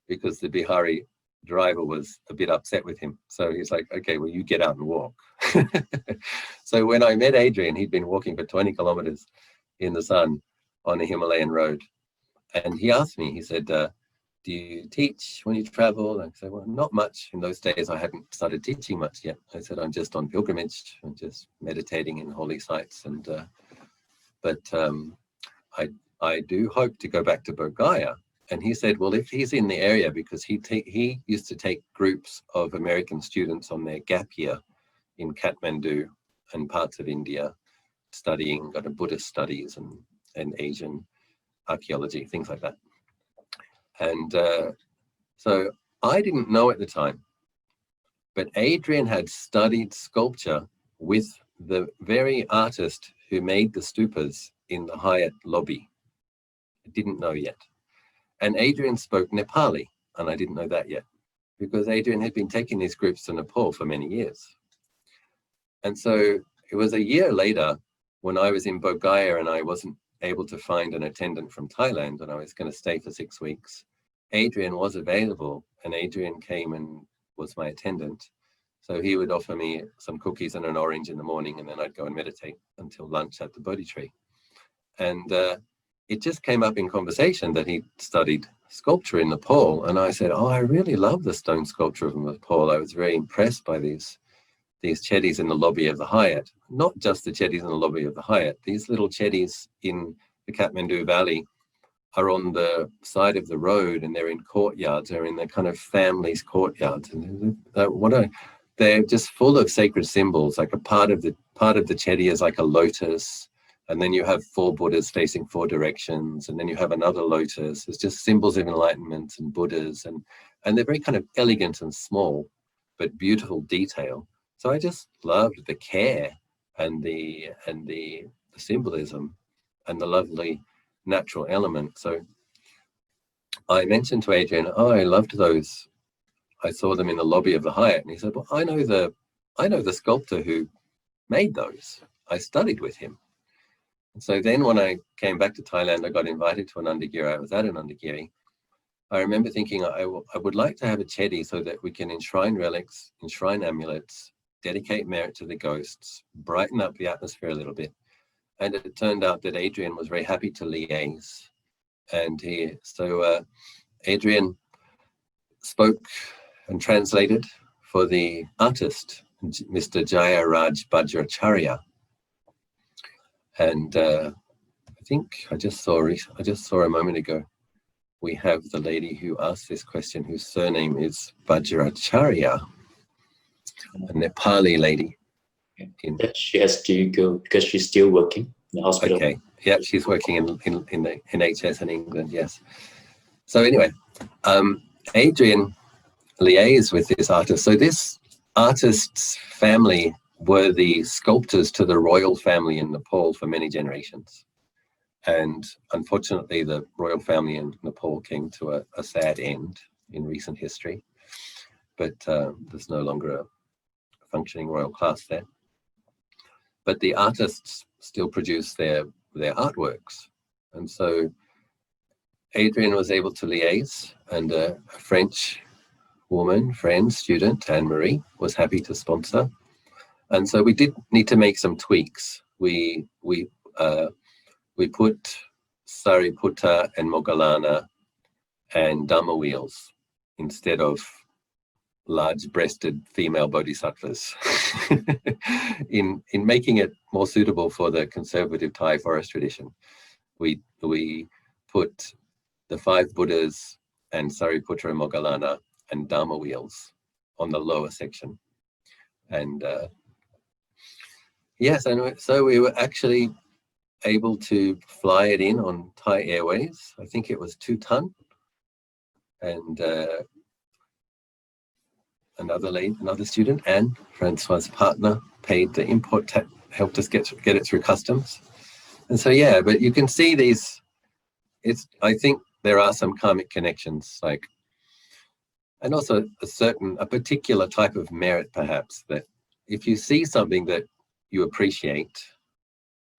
because the Bihari driver was a bit upset with him. So he's like, okay, well, you get out and walk. So when I met Adrian, he'd been walking for 20 kilometers in the sun on a Himalayan road. And he asked me, he said, do you teach when you travel? And I said, well, not much. In those days, I hadn't started teaching much yet. I said, I'm just on pilgrimage and just meditating in holy sites. And but I do hope to go back to Bodh Gaya. And he said, well, if he's in the area, because he used to take groups of American students on their gap year in Kathmandu and parts of India, studying kind of Buddhist studies and Asian archaeology, things like that. And so I didn't know at the time, but Adrian had studied sculpture with the very artist who made the stupas in the Hyatt lobby. I didn't know yet. And Adrian spoke Nepali, and I didn't know that yet, because Adrian had been taking these groups to Nepal for many years. And so it was a year later when I was in Bodh Gaya and I wasn't able to find an attendant from Thailand, and I was going to stay for 6 weeks. Adrian was available, and Adrian came and was my attendant. So he would offer me some cookies and an orange in the morning, and then I'd go and meditate until lunch at the Bodhi tree. And it just came up in conversation that he studied sculpture in Nepal. And I said, oh, I really love the stone sculpture of Nepal. I was very impressed by these these chedis in the lobby of the Hyatt. Not just the chedis in the lobby of the Hyatt. These little chedis in the Kathmandu Valley are on the side of the road, and they're in courtyards, they're in the kind of families' courtyards. And they're just full of sacred symbols. Like a part of the chedi is like a lotus, and then you have 4 Buddhas facing 4 directions, and then you have another lotus. It's just symbols of enlightenment and Buddhas, and they're very kind of elegant and small, but beautiful detail. So I just loved the care and the symbolism and the lovely natural element. So I mentioned to Adrian, oh, I loved those. I saw them in the lobby of the Hyatt, and he said, well, I know the sculptor who made those. I studied with him. And so then when I came back to Thailand, I got invited to an Undagiri. I was at an Undagiri. I remember thinking I would like to have a chedi so that we can enshrine relics, enshrine amulets, dedicate merit to the ghosts, brighten up the atmosphere a little bit. And it turned out that Adrian was very happy to liaise. And Adrian spoke and translated for the artist, Mr. Jaya Raj Bajracharya. And I think I just saw a moment ago, we have the lady who asked this question, whose surname is Bajracharya, a Nepali lady. She has to go because she's still working in the hospital. Okay, yeah, she's working in the NHS in England, yes. So anyway, Adrian liaised with this artist. So this artist's family were the sculptors to the royal family in Nepal for many generations. And unfortunately, the royal family in Nepal came to a sad end in recent history. But there's no longer a functioning royal class there. But the artists still produce their artworks. And so Adrian was able to liaise, and a French woman, friend, student, Anne-Marie, was happy to sponsor. And so we did need to make some tweaks. We put Sariputta and Moggallana and Dhamma wheels instead of large-breasted female bodhisattvas in making it more suitable for the conservative Thai forest tradition. We put the 5 Buddhas and Sariputta and Moggallana and Dhamma wheels on the lower section. And yes, and so we were actually able to fly it in on Thai Airways. I think it was 2 ton. And another student, Anne, Francois' partner, paid the import tax, helped us get it through customs. And so, yeah, but you can see these, I think there are some karmic connections, and also a particular type of merit, perhaps, that if you see something that you appreciate,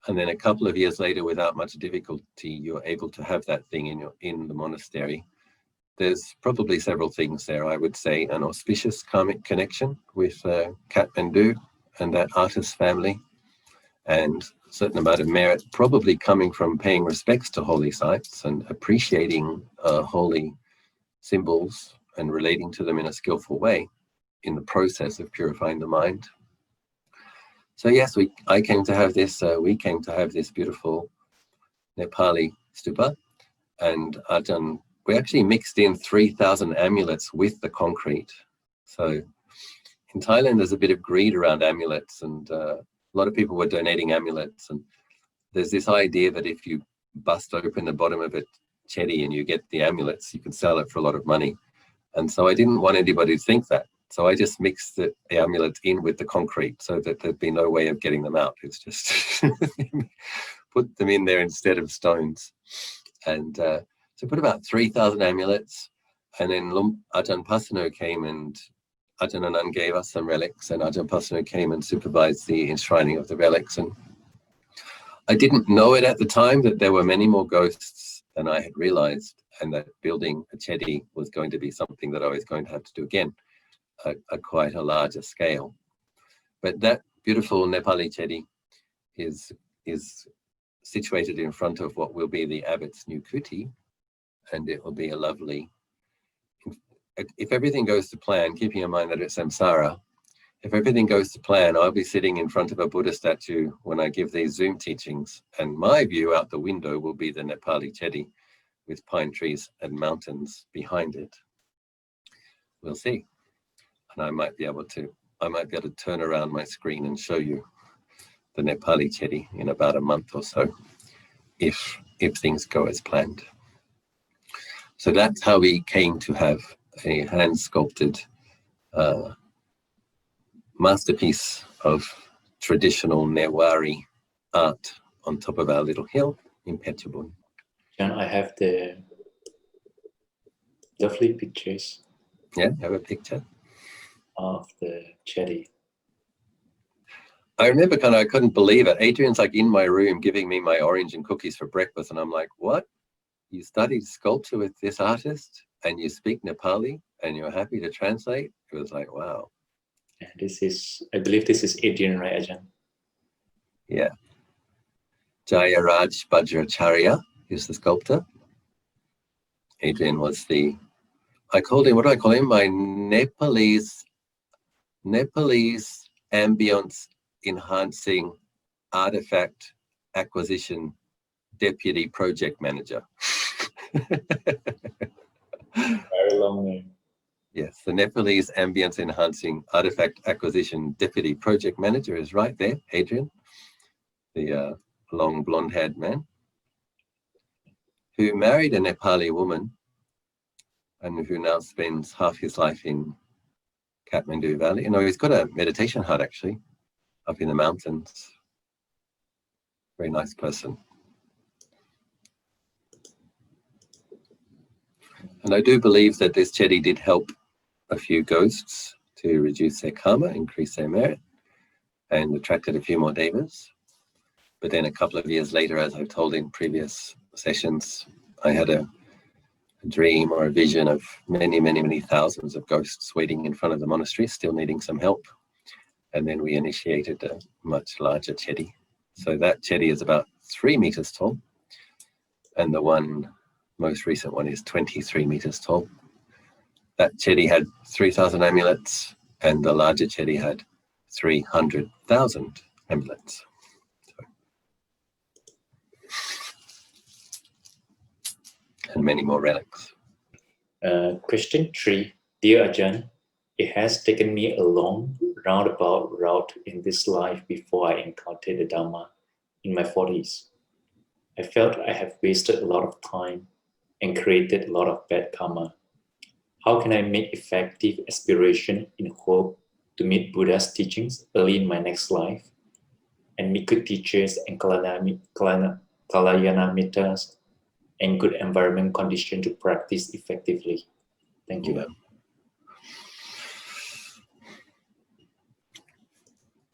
and then a couple of years later, without much difficulty, you're able to have that thing in the monastery. There's probably several things there. I would say an auspicious karmic connection with Kathmandu and that artist family, and a certain amount of merit probably coming from paying respects to holy sites and appreciating holy symbols and relating to them in a skillful way in the process of purifying the mind. So yes, we came to have this beautiful Nepali stupa, and Ajahn, we actually mixed in 3,000 amulets with the concrete. So in Thailand, there's a bit of greed around amulets, and a lot of people were donating amulets. And there's this idea that if you bust open the bottom of a chedi and you get the amulets, you can sell it for a lot of money. And so I didn't want anybody to think that. So I just mixed the amulets in with the concrete so that there'd be no way of getting them out. It's just put them in there instead of stones. And so put about 3,000 amulets, and then Ajahn Pasano came, and Ajahn Anand gave us some relics, and Ajahn Pasano came and supervised the enshrining of the relics. And I didn't know it at the time that there were many more ghosts than I had realized, and that building a chedi was going to be something that I was going to have to do again, at quite a larger scale. But that beautiful Nepali chedi is situated in front of what will be the abbot's new kuti, and it will be a lovely, if everything goes to plan, keeping in mind that it's samsara, if everything goes to plan, I'll be sitting in front of a Buddha statue when I give these Zoom teachings, and my view out the window will be the Nepali chedi with pine trees and mountains behind it. We'll see. And I might be able to turn around my screen and show you the Nepali chedi in about a month or so, if things go as planned. So that's how we came to have a hand-sculpted masterpiece of traditional Newari art on top of our little hill in Phetchabun. John, I have the lovely pictures. Yeah, have a picture Of the chedi. I remember I couldn't believe it. Adrian's like in my room giving me my orange and cookies for breakfast, and I'm like, what? You studied sculpture with this artist and you speak Nepali and you're happy to translate? It was like, wow. And this is, I believe this is Adrian, right, Ajahn? Yeah. Jayaraj Bajracharya is the sculptor. Adrian was I called him, what do I call him? My Nepalese ambience enhancing artifact acquisition deputy project manager. Very long name. Yes, the Nepalese ambience enhancing artifact acquisition deputy project manager is right there, Adrian, the long blonde-haired man who married a Nepali woman and who now spends half his life in Kathmandu Valley. You know, he's got a meditation hut actually up in the mountains. Very nice person. And I do believe that this chedi did help a few ghosts to reduce their karma, increase their merit, and attracted a few more devas. But then a couple of years later, as I've told in previous sessions, I had a dream or a vision of many, many, many thousands of ghosts waiting in front of the monastery, still needing some help. And then we initiated a much larger chedi. So that chedi is about 3 meters tall. And the most recent one is 23 meters tall. That chedi had 3,000 amulets, and the larger chedi had 300,000 amulets. And many more relics. Question 3. Dear Ajahn, it has taken me a long, roundabout route in this life before I encountered the Dhamma in my 40s. I felt I have wasted a lot of time and created a lot of bad karma. How can I make effective aspiration in hope to meet Buddha's teachings early in my next life and meet good teachers and kalyanamitas and good environment condition to practice effectively? Thank you. Yeah.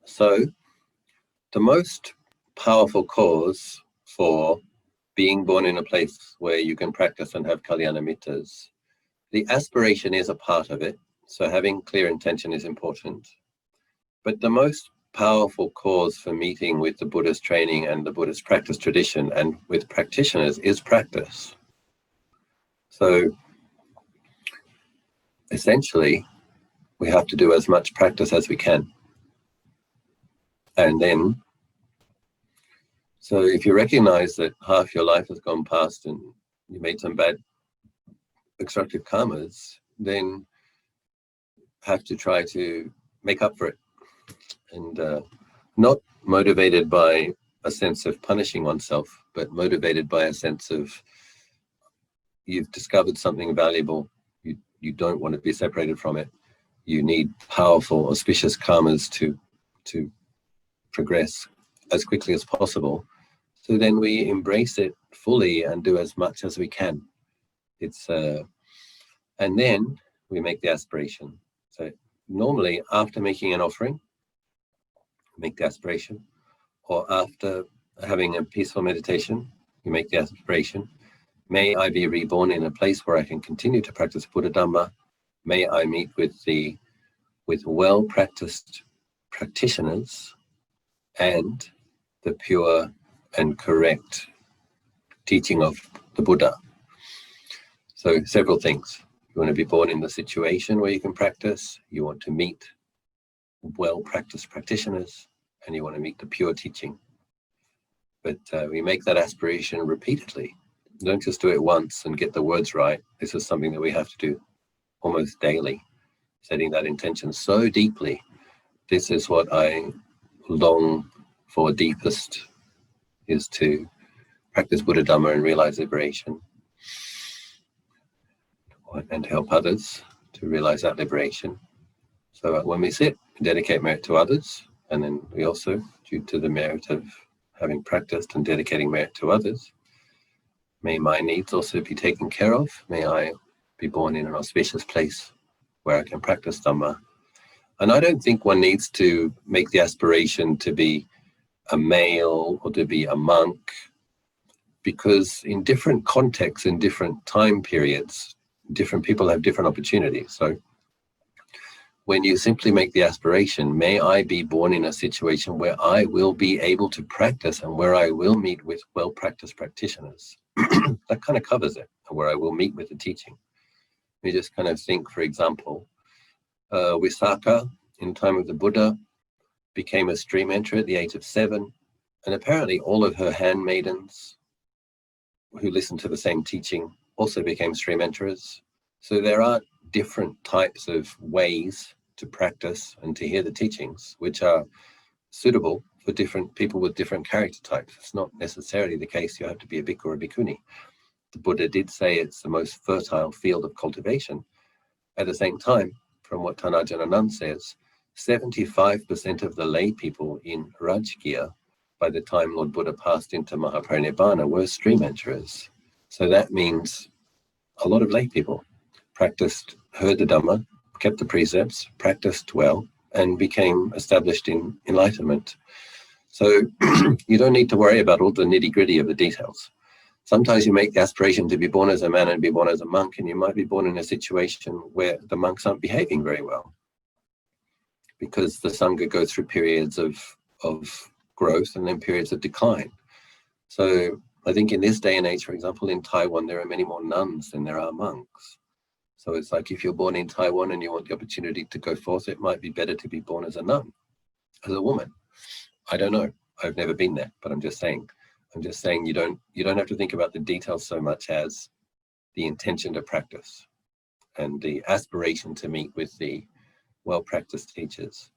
So the most powerful cause for being born in a place where you can practice and have kalyanamittas, the aspiration is a part of it. So having clear intention is important. But the most powerful cause for meeting with the Buddhist training and the Buddhist practice tradition and with practitioners is practice. So essentially, we have to do as much practice as we can. And then, so if you recognize that half your life has gone past and you made some bad extractive karmas, then have to try to make up for it. And not motivated by a sense of punishing oneself, but motivated by a sense of you've discovered something valuable. You don't want to be separated from it. You need powerful, auspicious karmas to progress as quickly as possible. So then we embrace it fully and do as much as we can. And then we make the aspiration. So normally after making an offering, make the aspiration, or after having a peaceful meditation, you make the aspiration. May I be reborn in a place where I can continue to practice Buddha Dhamma. May I meet with well-practiced practitioners and the pure and correct teaching of the Buddha. So several things. You want to be born in the situation where you can practice. You want to meet well-practiced practitioners, and you want to meet the pure teaching. But we make that aspiration repeatedly. Don't just do it once and get the words right. This is something that we have to do almost daily, setting that intention so deeply. This is what I long for deepest, is to practice Buddha Dhamma and realize liberation, and help others to realize that liberation. So when we sit, we dedicate merit to others, and then we also, due to the merit of having practiced and dedicating merit to others, may my needs also be taken care of. May I be born in an auspicious place where I can practice Dhamma. And I don't think one needs to make the aspiration to be a male or to be a monk, because in different contexts, in different time periods, different people have different opportunities. So when you simply make the aspiration, may I be born in a situation where I will be able to practice and where I will meet with well-practiced practitioners. That kind of covers it, where I will meet with the teaching. We just kind of think, for example, Visakha, in the time of the Buddha, became a stream enterer at the age of 7, and apparently all of her handmaidens who listened to the same teaching also became stream enterers. So there are different types of ways to practice and to hear the teachings, which are suitable for different people with different character types. It's not necessarily the case you have to be a bhikkhu or a bhikkhuni. The Buddha did say it's the most fertile field of cultivation. At the same time, from what Tanajan Anand says, 75% of the lay people in Rajgir, by the time Lord Buddha passed into Mahaparinibbana, were stream enterers. So that means a lot of lay people practiced, heard the Dhamma, kept the precepts, practiced well, and became established in enlightenment. So you don't need to worry about all the nitty-gritty of the details. Sometimes you make the aspiration to be born as a man and be born as a monk, and you might be born in a situation where the monks aren't behaving very well, because the Sangha goes through periods of growth and then periods of decline. So I think in this day and age, for example, in Taiwan, there are many more nuns than there are monks. So it's like, if you're born in Taiwan and you want the opportunity to go forth, it might be better to be born as a nun, as a woman. I don't know. I've never been there, but I'm just saying you don't have to think about the details so much as the intention to practice and the aspiration to meet with the well-practiced teachers.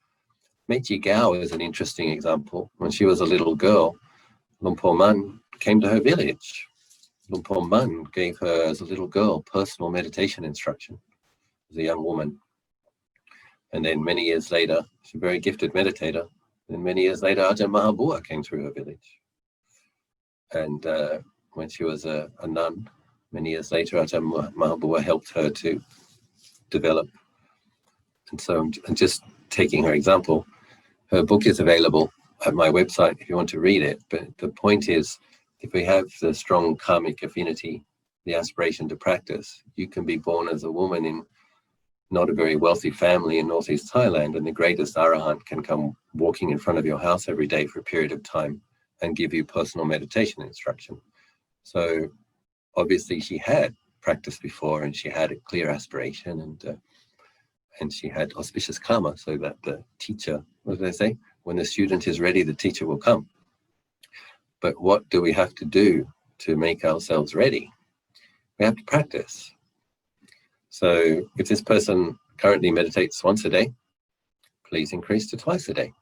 Meiji Gao is an interesting example. When she was a little girl, Luang Por Man came to her village. Luang Por Man gave her, as a little girl, personal meditation instruction as a young woman. And then many years later, she's a very gifted meditator. And many years later, Ajahn Mahabua came through her village. And when she was a nun, many years later, Ajahn Mahabua helped her to develop. And so I'm just taking her example. Her book is available at my website if you want to read it. But the point is, if we have the strong karmic affinity, the aspiration to practice, you can be born as a woman in not a very wealthy family in northeast Thailand, and the greatest arahant can come walking in front of your house every day for a period of time and give you personal meditation instruction. So obviously she had practiced before, and she had a clear aspiration, and she had auspicious karma, so that the teacher, what do they say? When the student is ready, the teacher will come. But what do we have to do to make ourselves ready? We have to practice. So if this person currently meditates once a day, please increase to twice a day,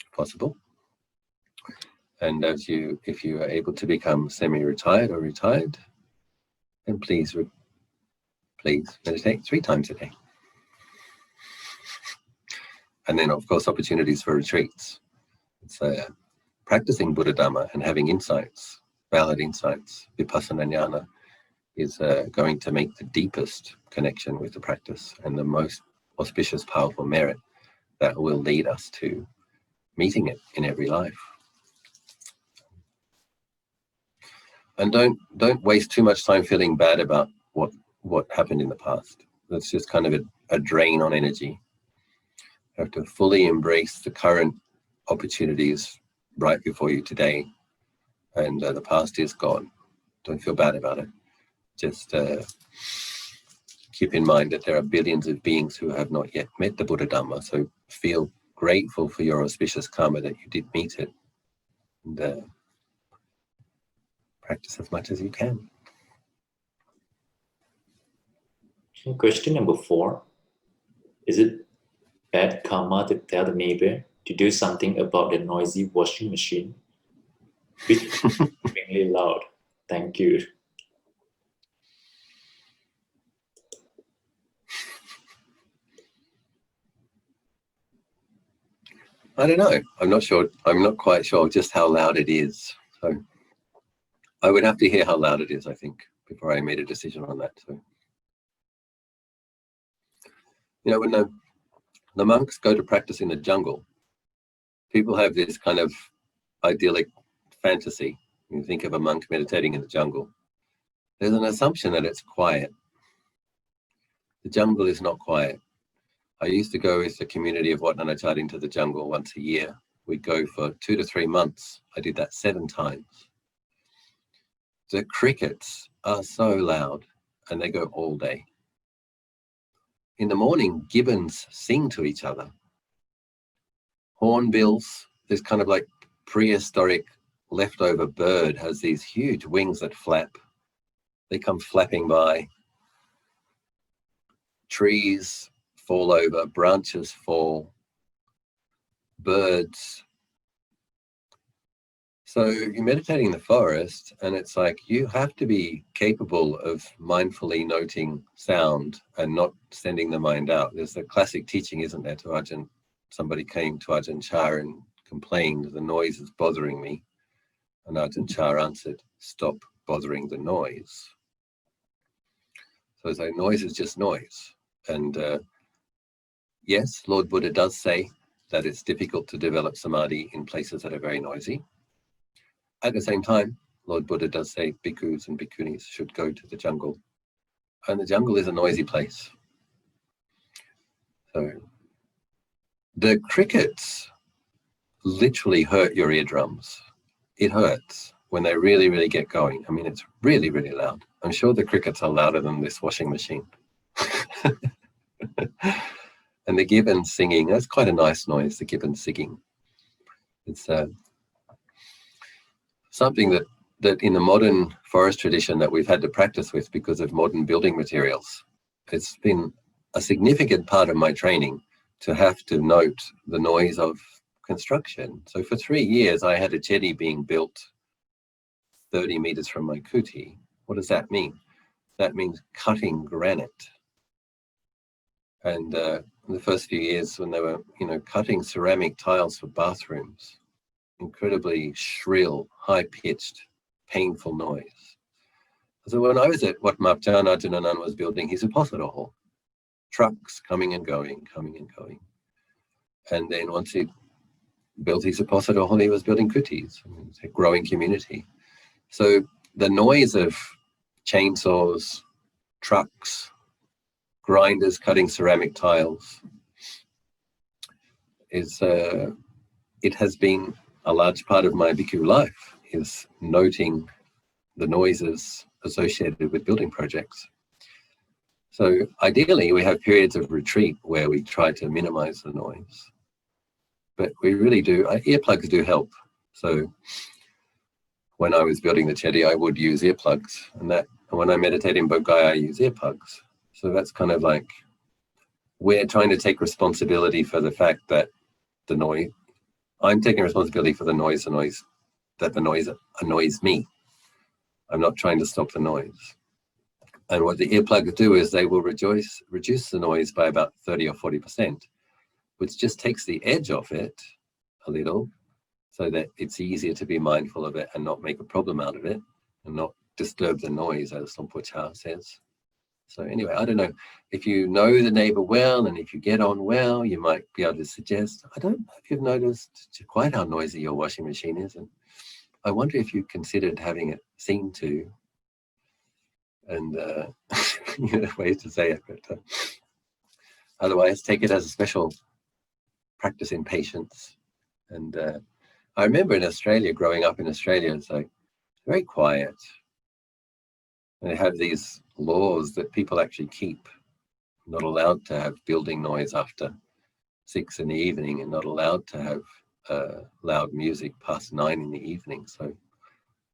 if possible. And if you are able to become semi-retired or retired, then please meditate 3 times a day. And then, of course, opportunities for retreats. So practicing Buddha Dhamma and having insights, valid insights, vipassana jnana, is going to make the deepest connection with the practice and the most auspicious, powerful merit that will lead us to meeting it in every life. And don't waste too much time feeling bad about what happened in the past. That's just kind of a drain on energy. You have to fully embrace the current opportunities right before you today, and the past is gone. Don't feel bad about it. Just keep in mind that there are billions of beings who have not yet met the Buddha Dhamma, so feel grateful for your auspicious karma that you did meet it, and practice as much as you can. Question number 4. Is it bad karma to tell the neighbor to do something about the noisy washing machine, which is extremely loud? Thank you. I don't know. I'm not sure. I'm not quite sure just how loud it is. So I would have to hear how loud it is, I think, before I made a decision on that. So, you know, when the monks go to practice in the jungle, people have this kind of idyllic fantasy. You think of a monk meditating in the jungle. There's an assumption that it's quiet. The jungle is not quiet. I used to go with the community of Wat Nanachat into the jungle once a year. We'd go for 2 to 3 months. I did that 7 times. The crickets are so loud and they go all day. In the morning, gibbons sing to each other. Hornbills, this kind of like prehistoric leftover bird, has these huge wings that flap. They come flapping by. Trees fall over, branches fall, birds. So you're meditating in the forest, and it's like you have to be capable of mindfully noting sound and not sending the mind out. There's a classic teaching, isn't there, to Ajahn? Somebody came to Ajahn Chah and complained, the noise is bothering me. And Ajahn Chah answered, stop bothering the noise. So it's like noise is just noise. And yes, Lord Buddha does say that it's difficult to develop samadhi in places that are very noisy. At the same time, Lord Buddha does say bhikkhus and bhikkhunis should go to the jungle. And the jungle is a noisy place. So the crickets literally hurt your eardrums. It hurts when they really, really get going. I mean, it's really, really loud. I'm sure the crickets are louder than this washing machine. And the gibbon singing, that's quite a nice noise, the gibbon singing. It's something that in the modern forest tradition that we've had to practice with because of modern building materials. It's been a significant part of my training to have to note the noise of construction. So for 3 years, I had a chedi being built 30 meters from my kuti. What does that mean? That means cutting granite. And in the first few years when they were, cutting ceramic tiles for bathrooms, incredibly shrill, high-pitched, painful noise. So when I was at what Mapjan Ajahn Anan was building his Uposatha hall, trucks coming and going. And then once he built his Uposatha hall, he was building kutis, a growing community. So the noise of chainsaws, trucks, grinders cutting ceramic tiles is, it has been a large part of my bhikkhu life, is noting the noises associated with building projects. So ideally we have periods of retreat where we try to minimize the noise, but we really do, earplugs do help. So when I was building the chedi, I would use earplugs, and when I meditate in Bodhgaya, I use earplugs. So that's kind of like, we're trying to take responsibility for the fact that the noise, I'm taking responsibility for the noise that the noise annoys me. I'm not trying to stop the noise. And what the earplugs do is they will reduce the noise by about 30 or 40%, which just takes the edge off it a little so that it's easier to be mindful of it and not make a problem out of it and not disturb the noise, as Sompo Cha says. So anyway, I don't know, if you know the neighbour well and if you get on well, you might be able to suggest, I don't know if you've noticed quite how noisy your washing machine is, and I wonder if you considered having it seen to, and ways to say it, but otherwise take it as a special practice in patience. And I remember in Australia, growing up in Australia, it's like very quiet. And they have these laws that people actually keep, not allowed to have building noise after 6 in the evening and not allowed to have loud music past 9 in the evening. So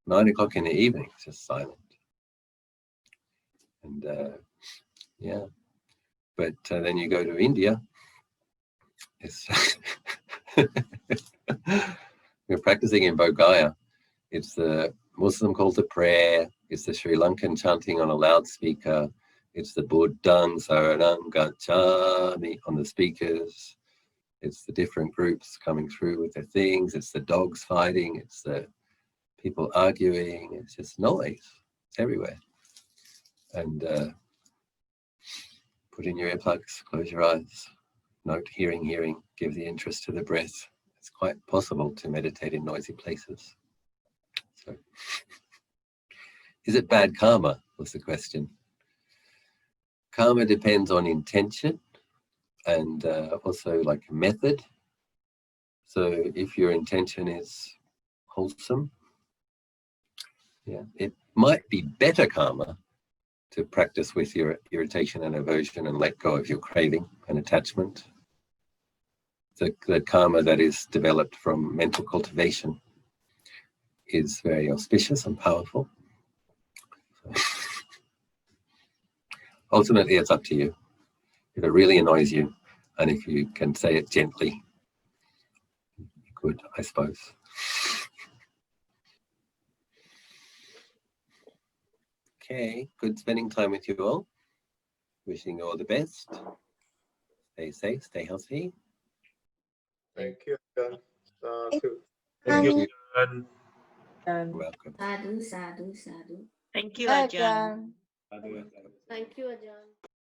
9 o'clock in the evening, it's just silent. And yeah, but then you go to India, it's we're practicing in Bodh. It's the Muslim call to prayer, it's the Sri Lankan chanting on a loudspeaker, it's the Buddhang Saranam Gacchami on the speakers, it's the different groups coming through with their things, it's the dogs fighting, it's the people arguing, it's just noise, it's everywhere. And put in your earplugs, close your eyes, note hearing, give the interest to the breath. It's quite possible to meditate in noisy places. So, is it bad karma, was the question. Karma depends on intention and also like a method. So if your intention is wholesome, yeah, it might be better karma to practice with your irritation and aversion and let go of your craving and attachment. The karma that is developed from mental cultivation is very auspicious and powerful. So, ultimately, it's up to you. If it really annoys you, and if you can say it gently, good, I suppose. Okay, good spending time with you all. Wishing you all the best. Stay safe, stay healthy. Thank you, John. Sadhu. Thank you. John. You're welcome. Sadhu, sadhu, sadhu. Thank you, Ajahn. Sadhu. Thank you, Ajahn.